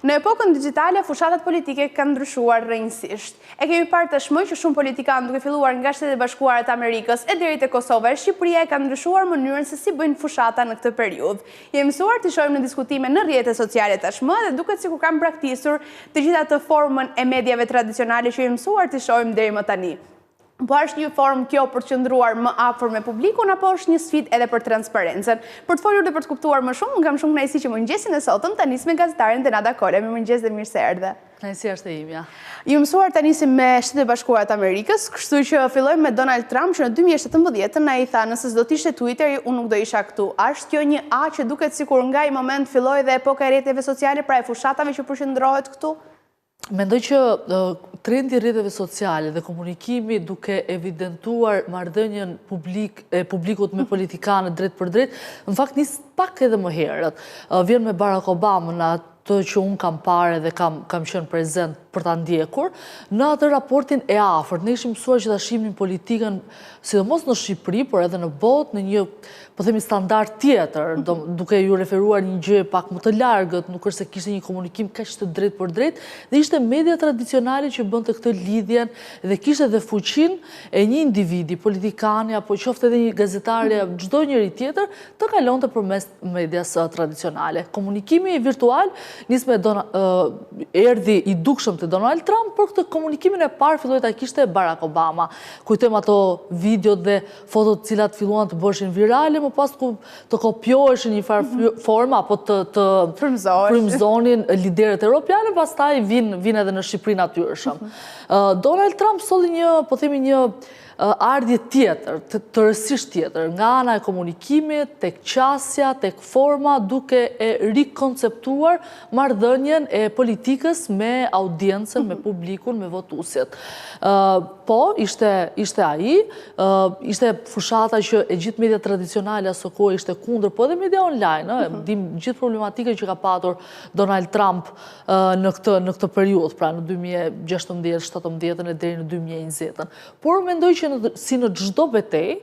Në epokën digjitale, fushatat politike kanë ndryshuar rrënjësisht. E kemi parë tashmë që shumë politikanë duke filluar nga Shtetet e Bashkuara të Amerikës e deri te Kosova e Shqipëria kanë ndryshuar mënyrën se si bëjnë fushata në këtë periudhë. Jemi mësuar të shohim në diskutime në rrjetet sociale tashmë dhe duket sikur kanë braktisur të gjitha të formën e mediave tradicionale që jemi mësuar të shohim deri më tani. Po është një formë kjo për të qëndruar më afër me publikun apo është një sfidë edhe për transparencën? Për të folur dhe për të kuptuar më shumë, kam shumë kënaqësi që mëngjesin e sotëm ta nisim me gazetaren Denada Kole. Mirëmëngjes dhe mirë se erdhe. Kënaqësia është e imja. Ju mësuar ta nisim me Shtetet e Bashkuara të Amerikës, kështu që fillojmë me Donald Trump që në 2017 ai tha nëse s'do të ishte Twitteri, unë nuk do isha këtu. A është kjo një A që duket sikur nga i moment filloi dhe epoka e rrjeteve sociale, pra e fushatave që përqendrohet këtu? Mendoj që trendi i rrjeteve sociale dhe komunikimi duke evidentuar marrëdhënien publikut me politikanë drejt për drejt, në fakt nis pak edhe më herët. Vjen me Barack Obama në atë që unë kam parë dhe kam qenë prezent për ta ndjekur, në atë raportin e afërt. Ne ishim mësuar që ta shihnim politikën, sidomos në Shqipëri, por edhe në botë, në një, po themi, standard tjetër, duke ju referuar një gjë pak më të largët, nuk është se kishte një komunikim kaq të drejt për drejt, dhe ishte media tradicionale që bënte këtë lidhjen dhe kishte edhe fuqinë e një individi, politikani apo qoftë edhe një gazetare, çdo njeri tjetër, të kalonte përmes medias tradicionale. Komunikimi virtual nis me erdhi i dukshëm të Donald Trump, por këtë komunikimin e parë filloi ta kishte Barack Obama. Kujtojmë ato videot dhe fotot cilat filluan të bëheshin virale, më pas të kopjoheshin një farë forma apo të frymëzonin liderët evropianë, pastaj vinë edhe në Shqipëri natyrshëm. Donald Trump solli një, po themi, një ardhje tjetër, të rësisht tjetër, nga ana e komunikimit, tek qasja, tek forma, duke e rikonceptuar marrëdhënien e politikës me audiencën, me publikun, me votuesjet. Po, ishte ai, ishte fushata që e gjithë media tradicionale aso kohë ishte kundër, po edhe media online, dim gjithë problematikën që ka patur Donald Trump në këtë periudhë, pra në 2016-17 e deri në 2020. Por mendoj që si në çdo betejë,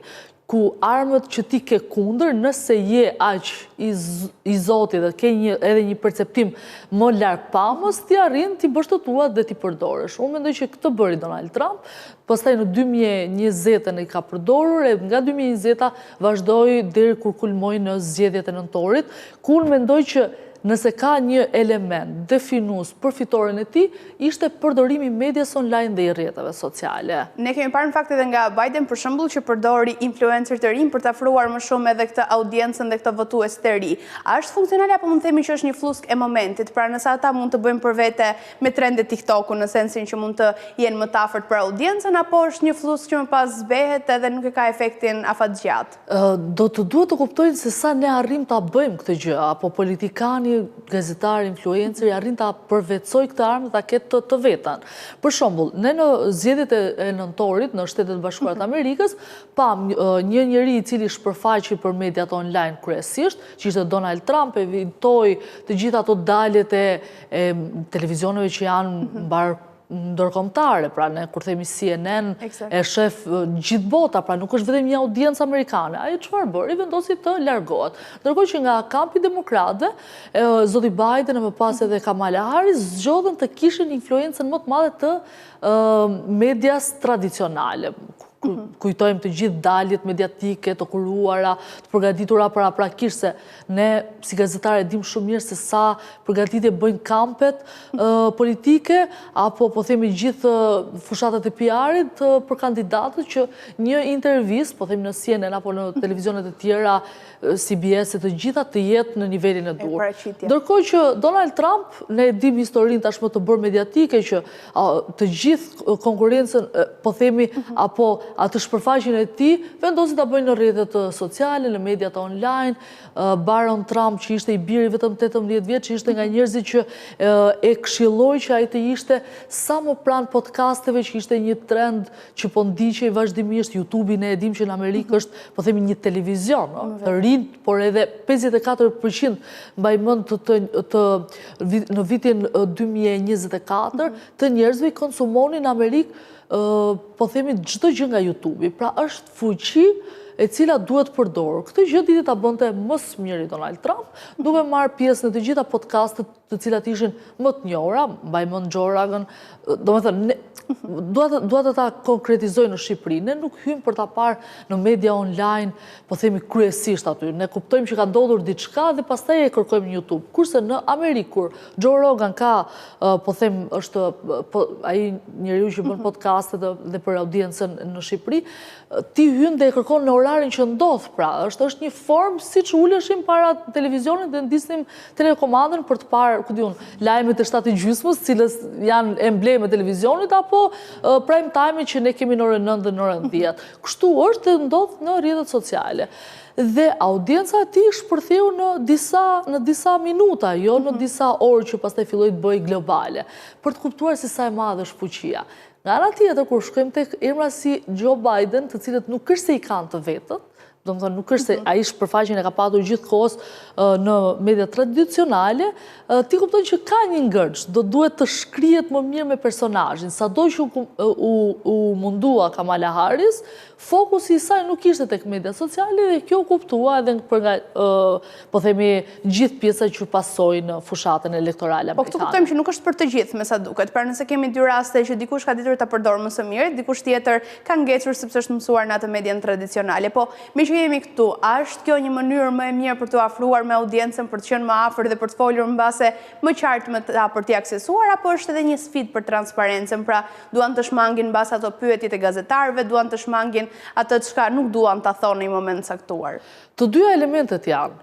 ku armët që ti ke kundër, nëse je aq i Zotit dhe ke edhe një perceptim më larg pamës, ti arrin ti bësh të tuat dhe ti përdorësh. Unë mendoj që këtë bëri Donald Trump, pastaj në 2020 i ka përdorur, e nga 2020 vazhdoi deri kur kulmoi në zgjedhjet e nëntorit, ku unë mendoj që nëse ka një element definues për fitoren e tij, ishte përdorimi i medias online dhe i rrjeteve sociale. Ne kemi parë në fakt edhe nga Biden për shembull që përdori influencer të rinj për të afruar më shumë edhe këtë audiencën dhe këtë votues të ri. A është funksionale apo mund të themi që është një flusk e momentit? Pra nëse ata mund të bëjnë për vete me trendet TikTok-u në sensin që mund të jenë më të afërt për audiencën, apo është një flusk që më pas zbehet edhe nuk e ka efektin afatgjatë? Duhet të kuptojnë se sa ne arrim ta bëjmë këtë gjë, apo politikani, gazetar, influencer, arrin ta përvetsoj këtë armë dhe ta ketë të vetën. Për shembull, ne në zgjedhjet e nëntorit në Shtetet e Bashkuara të Amerikës, pam një njeri i cili shpërfaqi për mediat online kryesisht, që ishte Donald Trump, evitoi të gjitha ato daljet e televizioneve që janë mbar ndërkombëtare, pra ne kur themi CNN e shef gjithë bota, pra nuk është vetëm një audiencë amerikane. Ai çfarë bëri? Vendosi të largohet. Ndërkohë që nga kampi demokratëve, zoti Biden e më pas edhe Kamala Harris zgjodhen të kishin influencën më të madhe të medias tradicionale. Kujtojmë të gjithë daljet mediatike, të kuruara, të përgatitura paraprakisht, se ne si gazetare dim shumë mirë se sa përgatitje bëjnë kampet politike, apo po themi gjithë fushatat e PR-it për kandidatët, që një intervistë, po themi në CNN apo në televizionet e tjera, CBS e të gjitha të jetë në nivelin e dur. Ndërkohë që Donald Trump, ne dim historinë tashmë të bërë mediatike, që të gjithë konkurrencën, po themi, apo atë shpërfaqjen e tij vendosi ta bëjnë në rrjetet sociale, në mediat online. Baron Trump, që ishte i biri vetëm 18 vjeç, që ishte nga njerëzit që e këshilloi që ai të ishte sa më pranë podcasteve, që ishte një trend që po ndiqej vazhdimisht. YouTube-i ne e dim që në Amerikë është, po themi, një televizion të rinj, por edhe 54% mbaj mend në vitin 2024 të njerëzve konsumonin në Amerikë, po themi, çdo gjë nga YouTube-i. Pra është fuqi e cila duhet përdorë. Këtë gjë diti ta bënte më së miri Donald Trump, duke marrë pjesë në të gjitha podcastet të cilat ishin më të njohura, mbaj mend Joe Rogan, domethënë duhet ta konkretizoj në Shqipëri. Ne nuk hymë për ta parë në media online, po themi kryesisht aty. Ne kuptojmë që ka ndodhur diçka dhe pastaj e kërkojmë në YouTube. Kurse në Amerikë, kur Joe Rogan ka, po them, është ai njeriu që bën podcaste dhe për audiencën në Shqipëri, ti hyn dhe e kërkon në orarin që ndodh, pra, është një formë siç uleshim para televizionit dhe ndisnim telekomandën për të parë, ku diun, lajmet e 7:30, cilës janë embleme televizionit apo prime time që ne kemi në orën 9 dhe në orën 10. Kështu është dhe ndodh në rrjetet sociale. Dhe audienca e tij shpërtheu në disa minuta, jo në disa orë që pastaj filloi të bëj globale, për të kuptuar se sa e madhe është fuqia. Nga ana tjetër, kur shkojmë tek emra si Joe Biden, të cilët nuk është se i kanë të vetët, domethënë nuk është se ai shpërfaqjen e ka patur gjithkohës në media tradicionale, ti kupton që ka një ngërç, do duhet të shkrihet më mirë me personazhin. Sado që u mundua Kamala Harris, fokusi i saj nuk ishte tek media sociale dhe kjo kuptua edhe për nga, po themi, gjithë pjesa që pasoi në fushatën elektorale amerikane. Po këtu kuptojmë që nuk është për të gjithë, me sa duket. Pra nëse kemi dy raste që dikush ka ditur ta përdorë më së miri, dikush tjetër ka ngecur sepse është mësuar në atë median tradicionale. Po me që jemi këtu, a është kjo një mënyrë më e mirë për të afruar me audiencën, për të qenë më afër dhe për të folur mbase më qartë me ta për t'i aksesuar, apo është edhe një sfidë për transparencën? Pra duan të shmangin mbase ato pyetjet e gazetarëve, duan të shmangin atë çka nuk duan ta thonë në një moment caktuar. Të dyja elementet janë.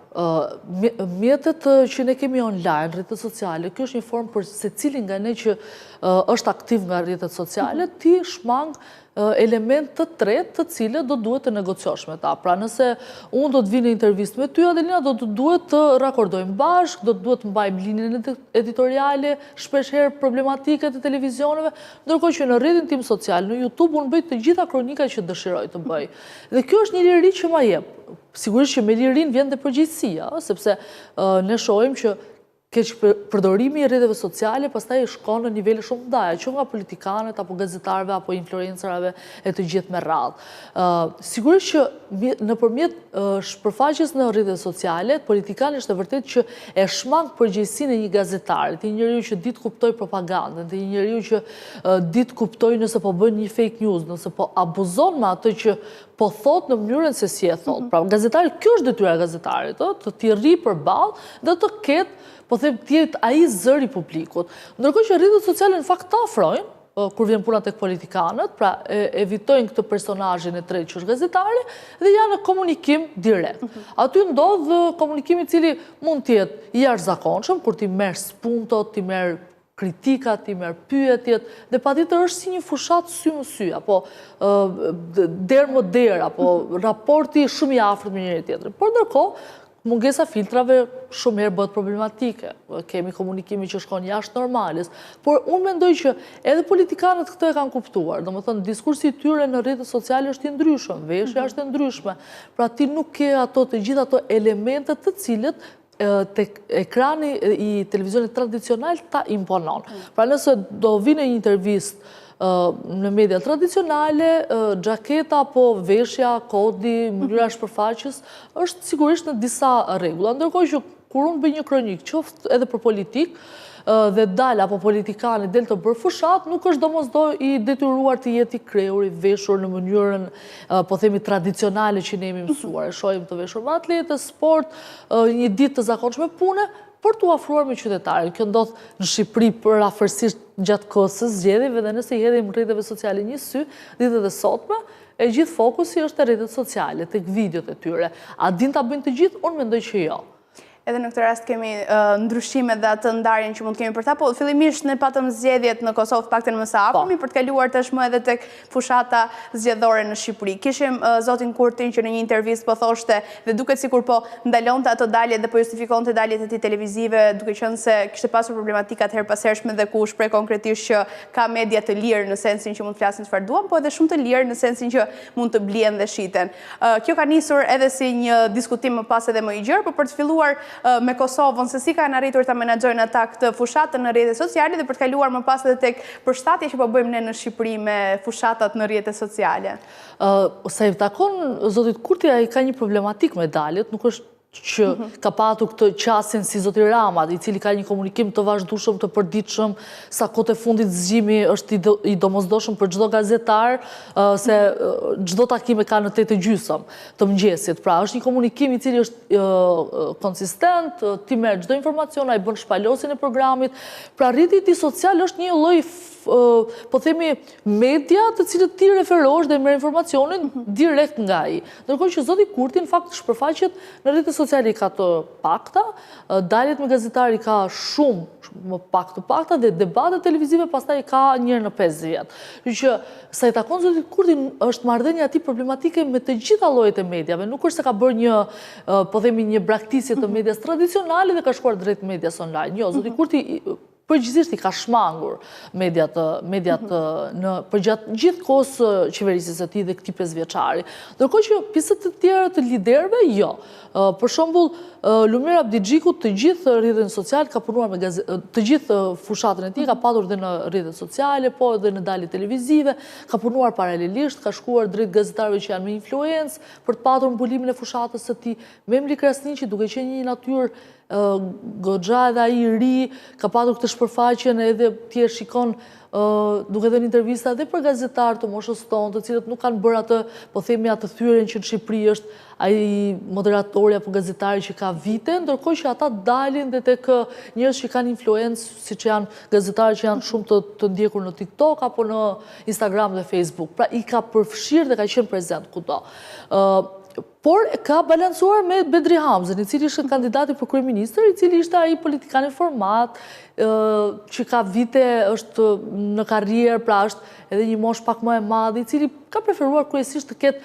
Mjetet që ne kemi online, rrjetet sociale, kjo është një formë për secilin nga ne që është aktiv nga rrjetet sociale, ti shmang element të tretë të cilët do duhet të negociosh me ta. Pra nëse unë do të vi në intervistë me ty, Adelina, do të duhet të rakordojmë bashkë, do të duhet të mbajmë linjën editoriale, shpeshherë problematike të televizioneve, ndërkohë që në rrjetin tim social, në YouTube, unë bëj të gjitha kronikat që dëshiroj të bëj. Dhe kjo është një liri që ma jep. Sigurisht që me lirin vjen dhe përgjegjësia, sepse ne shohim që keq përdorimi i rrjeteve sociale pastaj shkon në nivele shumë ndaja, që nga politikanët, apo gazetarëve, apo influencerave e të gjithë me radhë. Sigurisht që nëpërmjet shpërfaqjes në rrjetet sociale, politikani është e vërtet që e shmang përgjegjësinë e një gazetari, të një njeriu që ditë kuptoj propagandën, të një njeriu që ditë kuptoj nëse po bën një fake news, nëse po abuzon me atë që po thot në mënyrën se si e thot. Pra, gazetari, kjo është detyra e gazetarit, të t'i rri përballë dhe të ketë, po them, tjetë ai zëri publikut. Ndërkohë që rrjetet sociale në fakt të afrojnë, kur vjen puna tek politikanët, pra evitojnë këtë personazhin e tretë që është gazetari dhe janë në komunikim direkt. Aty ndodh komunikimi i cili mund të jetë i jashtëzakonshëm, kur ti merr spuntot, ti merr kritikat, ti merr pyetjet, dhe patjetër është si një fushat sy më sy, apo derë më derë, apo raporti shumë i afërt me njëri tjetrin. Por ndërkohë, mungesa filtrave shumë herë bëhet problematike. Kemi komunikimi që shkon jashtë normales, por unë mendoj që edhe politikanët këtë e kanë kuptuar. Domethënë, diskursi i tyre në rrjetet sociale është i ndryshëm, veshja është e ndryshme. Pra ti nuk ke të gjitha ato elementet të cilët tek ekrani i televizionit tradicional ta imponon. Pra nëse do vi në një intervistë në media tradicionale, xhaketa apo veshja, kodi, mënyra shpërfaqjes është sigurisht në disa rregulla. Ndërkohë që kur unë bëj një kronik, qoftë edhe për politik, dhe dal apo politikani del të bërë fushat, nuk është domosdoshmë i detyruar të jetë i krehur, i veshur në mënyrën, po themi, tradicionale që ne jemi mësuar. E shohim të veshur me atletë, sport, një ditë të zakonshme pune, për t'u afruar me qytetarin. Kjo ndodh në Shqipëri për afërsisht gjatë kohës së zgjedhjeve dhe nëse i hedhim rrjeteve sociale një sy, ditët e sotme, e gjithë fokusi është te rrjetet sociale, tek videot e tyre. A din ta bëjnë të gjithë? Unë mendoj që jo. Edhe në këtë rast kemi ndryshime dhe atë ndarjen që mund kemi për ta, po fillimisht ne patëm zgjedhjet në Kosovë pakten më së afërmi për të kaluar tashmë edhe tek fushata zgjedhore në Shqipëri. Kishim zotin Kurtin që në një intervistë po thoshte dhe duket sikur po ndalonte ato dalje dhe po justifikonte daljet e tij televizive, duke qenë se kishte pasur problematika të herpashershme dhe ku shpreh konkretisht që ka media të lirë në sensin që mund të flasin çfarë duan, po edhe shumë të lirë në sensin që mund të blihen dhe shiten. Kjo ka nisur edhe si një diskutim më pas edhe më i gjerë, por për të filluar me Kosovën se si kanë arritur ta menaxhojnë ata këtë fushatën në rrjetet sociale dhe për të kaluar më pas edhe tek përshtatja që po bëjmë ne në Shqipëri me fushatat në rrjetet sociale. Sa i takon zotit Kurti, ai ka një problematik me daljet, nuk është që ka patur këtë qasin si zoti Rama, i cili ka një komunikim të vazhdueshëm, të përditshëm, sa kohët e fundit zgjimi është i domosdoshëm për çdo gazetar, se çdo takim e ka në 8:30 të mëngjesit. Pra, është një komunikim i cili është konsistent, ti merr çdo informacion, ai bën shpalosin e programit. Pra, rrjeti i tij social është një lloj po themi media të cilët ti referohesh dhe merr informacionin direkt nga ai. Ndërkohë që zoti Kurti në fakt shpërfaqet në rrjetet sociale i ka të pakta, daljet me gazetari ka shumë më pak të pakta dhe debatet televizive pastaj ka njërë në 5 vjet. Kështu që sa i takon zotit Kurti është marrëdhënia e tij problematike me të gjitha llojet e mediave, nuk është se ka bërë një po themi një braktisje të medias tradicionale dhe ka shkuar drejt medias online. Jo, zoti Kurti përgjithsisht i ka shmangur mediat përgjatë gjithë kohës qeverisjes së tij dhe këtij 5 vjeçari. Ndërkohë që pjesët të tjera të liderëve, jo. Për shembull, Lumir Abdixhiku të gjithë rrjetet sociale ka punuar me të gjithë fushatën e tij ka patur dhe në rrjetet sociale, po edhe në dalje televizive, ka punuar paralelisht, ka shkuar drejt gazetarëve që janë me influencë për të patur mbulimin e fushatës së tij. Memri Krasniqi, duke qenë një natyrë goxha edhe ai i ri, ka patur këtë shpërfaqjen edhe ti e shikon duke dhënë intervista dhe për gazetarë të moshës tonë, të cilët nuk kanë bërë atë, po themi atë thyrjen që në Shqipëri është ai moderatori apo gazetari që ka vite, ndërkohë që ata dalin dhe tek njerëz që kanë influencë, siç janë gazetarë që janë shumë të ndjekur në TikTok apo në Instagram dhe Facebook. Pra i ka përfshirë dhe ka qenë prezent kudo. Por ka balancuar me Bedri Hamzën, i cili ishte kandidati për kryeministër, i cili ishte ai politikan i format, që ka vite, është në karrierë, pra është edhe një moshë pak më e madhe, i cili ka preferuar kryesisht të ketë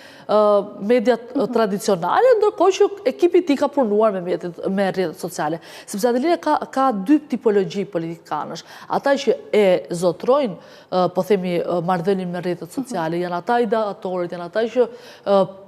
mediat tradicionale, ndërkohë që ekipi i tij ka punuar me rrjetet sociale. Sepse Adelina ka dy tipologji politikanësh. Ata që e zotrojnë, po themi, marrëdhënien me rrjetet sociale, janë ata ideatorët, janë ata që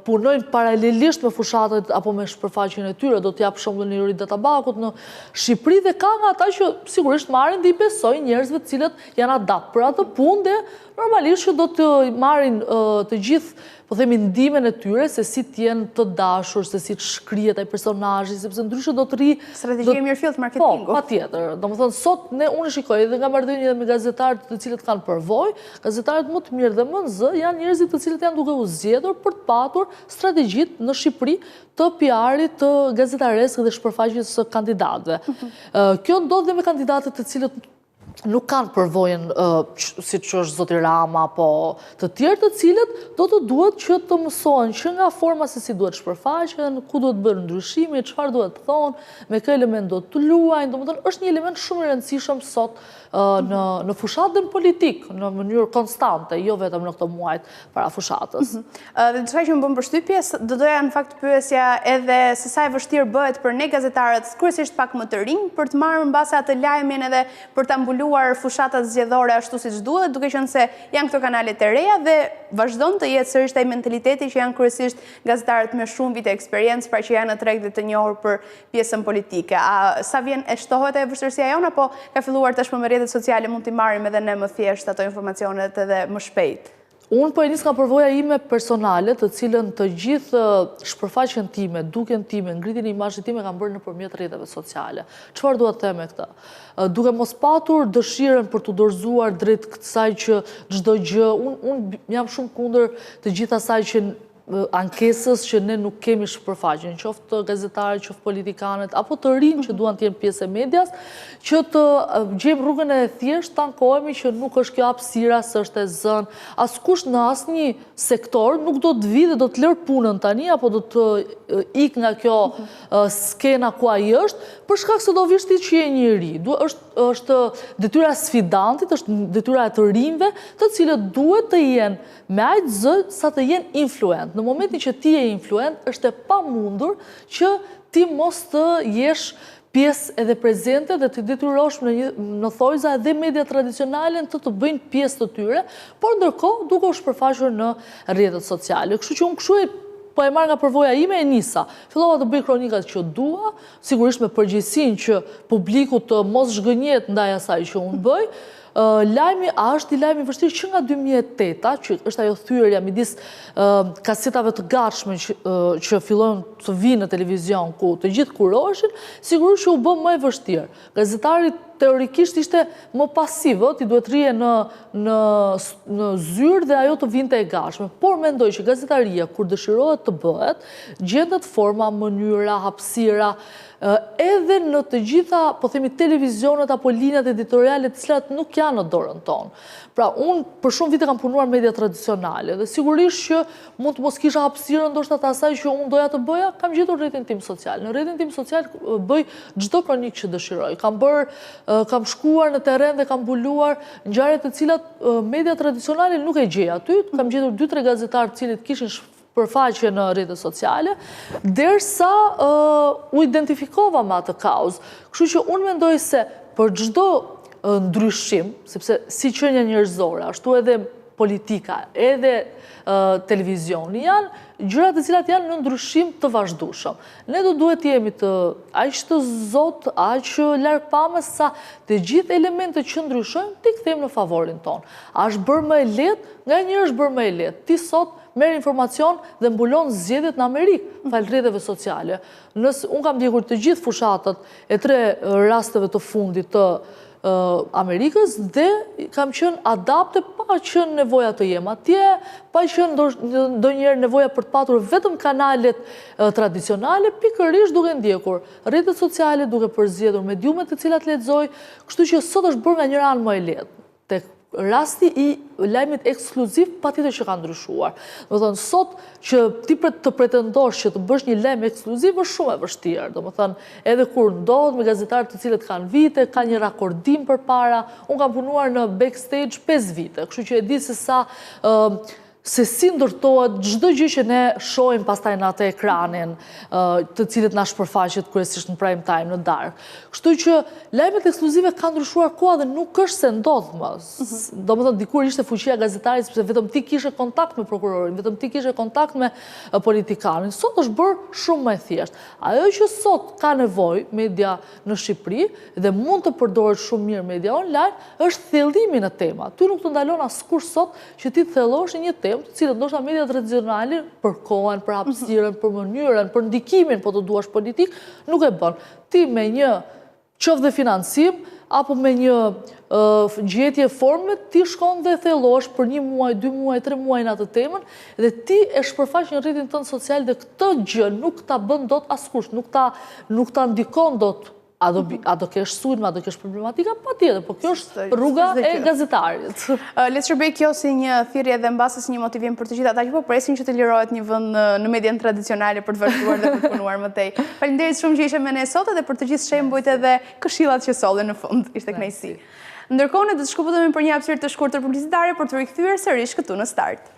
punojnë paralelisht me fushatët apo me shpërfaqjen e tyre, do t'jap shembullin e Iori Databakut në Shqipëri dhe ka nga ata që sigurisht marrin dhe i besojnë njerëzve të cilët janë adapt për atë punë dhe normalisht që do të marrin të gjithë, po themi, ndihmën e tyre se si të jenë të dashur, se si të shkrihet ai personazhi, sepse ndryshe do të rri strategjia e mirëfillt marketingu. Po, patjetër. Domethënë sot unë shikoj edhe nga marrëdhëniet me gazetarët të cilët kanë përvojë, gazetarët më të mirë dhe më në zë janë njerëzit të cilët janë duke u zgjedhur për të patur strategjitë në Shqipëri të PR-it të gazetaresë dhe shpërfaqjes së kandidatëve. Kjo ndodh dhe me kandidatët të cilët nuk kanë përvojën si që është zoti Rama, po të tjerë të cilët do të duhet që të mësohen që nga forma se si duhet shpërfaqen, ku duhet bërë ndryshime, çfarë duhet thonë, me kë element do të luajnë, domethënë është një element shumë i rëndësishëm sot në fushatën politik, në mënyrë konstante, jo vetëm në këto muajt para fushatës. Dhe çka që më bën përshtypje, do doja në fakt pyesja edhe se sa e vështirë bëhet për ne gazetarët, kryesisht pak më të rinj, për të marrë mbase atë lajmin edhe për ta mbuluar fushatat zgjedhore ashtu siç duhet, duke qenë se janë këto kanalet e reja dhe vazhdon të jetë sërish ai mentaliteti që janë kryesisht gazetarët me shumë vite eksperiencë, pra që janë në treg dhe të njohur për pjesën politike. A sa vjen e shtohet e vështirësia jonë apo ka filluar tashmë me rrjetet sociale mund t'i marrim edhe ne më thjesht ato informacionet edhe më shpejt? Unë po e nis nga përvoja ime personale, të cilën të gjithë shpërfaqjen time, duken time, ngritjen e imazhit time kanë bërë nëpërmjet rrjeteve sociale. Çfarë dua të them me këtë? Duke mos patur dëshirën për të dorëzuar drejt kësaj që çdo gjë, unë jam shumë kundër të gjithë asaj që ankesës që ne nuk kemi shpërfaqjen, qoftë gazetarët, qoftë politikanët, apo të rinj që duan të jenë pjesë e medias, që të gjejmë rrugën e thjeshtë, të ankohemi që nuk është kjo hapësira, s'është e zënë. Askush në asnjë sektor nuk do të vi dhe do të lërë punën tani, apo do të ik nga kjo skena ku ai është, për shkak se do vish ti që je një i ri. Është detyra sfidantit, është detyra e të rinjve, të cilët duhet të jenë me aq zë sa të jenë influent. Në momentin që ti je influent, është e pamundur që ti mos të jesh pjesë edhe prezente dhe të detyrosh në thojza edhe media tradicionale të bëjnë pjesë të tyre, por ndërkohë duke u shpërfaqur në rrjetet sociale. Kështu që unë kështu po e marr nga përvoja ime e nisa. Fillova të bëj kronikat që dua, sigurisht me përgjegjësinë që publiku të mos zhgënjet ndaj asaj që unë bëj. Lajmi është i lajmi vështirë që nga 2008, që është ajo thyerja midis kasetave të gatshme që fillojnë të vinë në televizion ku të gjithë kuroheshin, sigurisht që u bë më e vështirë. Gazetari teorikisht ishte më pasiv, ti duhet rije në zyrë dhe ajo të vinte e gatshme. Por mendoj që gazetaria, kur dëshirohet të bëhet, gjendet forma, mënyra, hapësira, edhe në të gjitha, po themi, televizionet apo linjat editoriale të cilat nuk janë në dorën tonë. Pra, unë për shumë vite kam punuar media tradicionale dhe sigurisht që mund të mos kisha hapësirën ndoshta të asaj që unë doja të bëja, kam gjetur rrjetin tim social. Në rrjetin tim social bëj çdo kronik që dëshiroj. Kam shkuar në terren dhe kam mbuluar ngjarje të cilat media tradicionale nuk e gjej aty. Kam gjetur 2-3 gazetarë të cilët kishin përfaqe në rrjetet sociale, derisa u identifikova me atë kauzë. Kështu që unë mendoj se për çdo ndryshim, sepse si qenia njerëzore, ashtu edhe politika, edhe televizioni janë gjërat e cilat janë në ndryshim të vazhdueshëm. Ne do duhet të jemi aq të zot, aq largpamës sa të gjithë elementet që ndryshojnë ti kthejmë në favorin ton. A është bërë më e lehtë? Nganjëherë është bërë më e lehtë. Ti sot merr informacion dhe mbulon zgjedhjet në Amerikë fal rrjeteve sociale. Unë kam ndjekur të gjithë fushatat e 3 rasteve të fundit të Amerikës dhe kam qenë adapte pa qenë nevoja të jem atje, pa qenë ndonjëherë nevoja për të patur vetëm kanalet tradicionale, pikërisht duke ndjekur rrjetet sociale, duke përzgjedhur mediumet të cilat lexoj, kështu që sot është bërë nga njëra anë më e lehtë. Tek rasti i lajmit ekskluziv patjetër që ka ndryshuar. Do të thonë sot që ti të pretendosh që të bësh një lajm ekskluziv është shumë e vështirë. Do të thonë edhe kur ndodhet me gazetarë të cilët kanë vite, ka një rakordim përpara. Unë kam punuar në backstage 5 vite, kështu që e di se si ndërtohet çdo gjë që ne shohim pastaj në atë ekranin, të cilët na shpërfaqet kryesisht në prime time në darkë. Kështu që lajmet ekskluzive kanë ndryshuar koha dhe nuk është se ndodh më. Domethënë dikur ishte fuqia gazetarit sepse vetëm ti kishe kontakt me prokurorin, vetëm ti kishe kontakt me politikanin. Sot është bërë shumë më e thjeshtë. Ajo që sot ka nevojë media në Shqipëri dhe mund të përdoret shumë mirë media online është thellimi në tema. Ty nuk të ndalon askush sot që ti të thellosh një temë të cilët ndoshta media tradicionale për kohën, për hapësirën, për mënyrën, për ndikimin, po të duash politik, nuk e bën. Ti me një qoftë dhe financim apo me një gjetje forme, ti shkon dhe thellosh për 1 muaj, 2 muaj, 3 muaj në atë temën dhe ti e shpërfaq në rrjetin tënd social dhe këtë gjë nuk ta bën dot askush, nuk ta ndikon dot. A do kesh sulm, a do kesh problematika? Patjetër, po kjo është rruga e gazetarit. Le të shërbej kjo si një thirrje dhe mbasës një motivim për të gjithë ata që po presin që të lirohet një vend në median tradicionale për të vazhduar dhe për të punuar më tej. Faleminderit shumë që ishe me ne sot dhe për të gjithë shembujt edhe këshillat që sollen në fund. Ishte kënaqësi. Ndërkohë ne do të shkëputemi për një hapësirë të shkurtër publicitare për të rikthyer sërish këtu në Start.